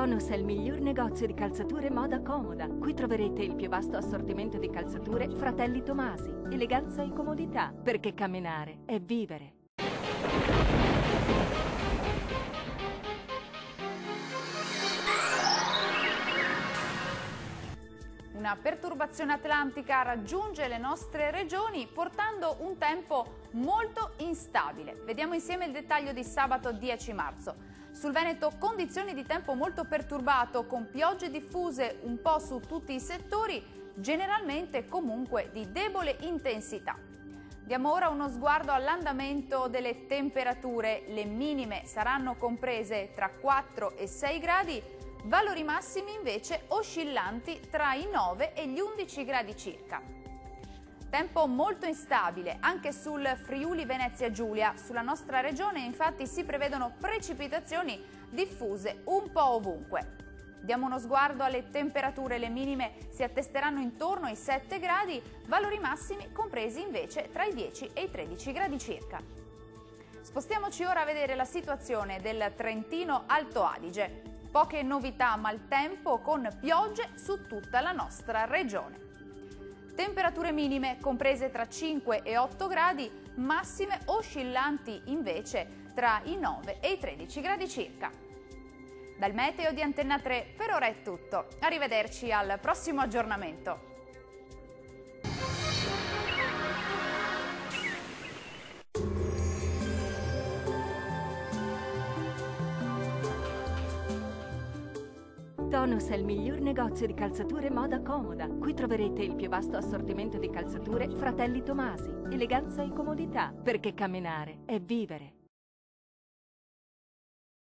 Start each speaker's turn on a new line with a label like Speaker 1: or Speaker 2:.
Speaker 1: Tonus è il miglior negozio di calzature moda comoda. Qui troverete il più vasto assortimento di calzature Fratelli Tomasi. Eleganza e comodità, perché camminare è vivere.
Speaker 2: Una perturbazione atlantica raggiunge le nostre regioni portando un tempo molto instabile. Vediamo insieme il dettaglio di sabato 10 marzo. Sul Veneto condizioni di tempo molto perturbato con piogge diffuse un po' su tutti i settori, generalmente comunque di debole intensità. Diamo ora uno sguardo all'andamento delle temperature. Le minime saranno comprese tra 4 e 6 gradi, valori massimi invece oscillanti tra i 9 e gli 11 gradi circa. Tempo molto instabile anche sul Friuli Venezia Giulia. Sulla nostra regione infatti si prevedono precipitazioni diffuse un po' ovunque. Diamo uno sguardo alle temperature. Le minime si attesteranno intorno ai 7 gradi, valori massimi compresi invece tra i 10 e i 13 gradi circa. Spostiamoci ora a vedere la situazione del Trentino Alto Adige. Poche novità, maltempo con piogge su tutta la nostra regione. Temperature minime comprese tra 5 e 8 gradi, massime oscillanti invece tra i 9 e i 13 gradi circa. Dal meteo di Antenna 3 per ora è tutto. Arrivederci al prossimo aggiornamento.
Speaker 1: Tonus è il miglior negozio di calzature moda comoda. Qui troverete il più vasto assortimento di calzature Fratelli Tomasi. Eleganza e comodità, perché camminare è vivere.